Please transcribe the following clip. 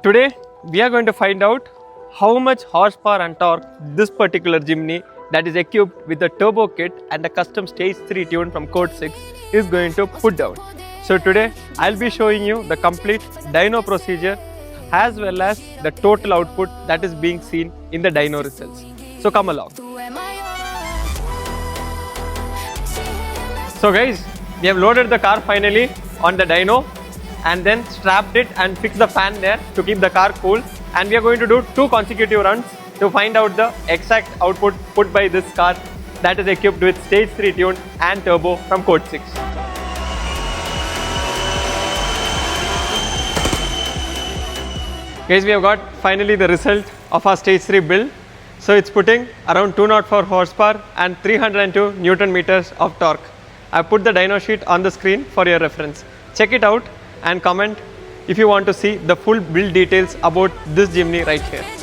today we are going to find out how much horsepower and torque this particular Jimny that is equipped with a turbo kit and a custom Stage-3 tune from Code6 is going to put down. So today I'll be showing you the complete dyno procedure as well as the total output that is being seen in the dyno results. So come along. So guys, we have loaded the car finally on the dyno and then strapped it and fixed the fan there to keep the car cool, and we are going to do 2 consecutive runs to find out the exact output put by this car that is equipped with Stage-3 tune and turbo from Code6. Guys, we have got finally the result of our Stage-3 build. So it's putting around 204 horsepower and 302 Newton meters of torque. I put the dyno sheet on the screen for your reference. Check it out and comment if you want to see the full build details about this Jimny right here.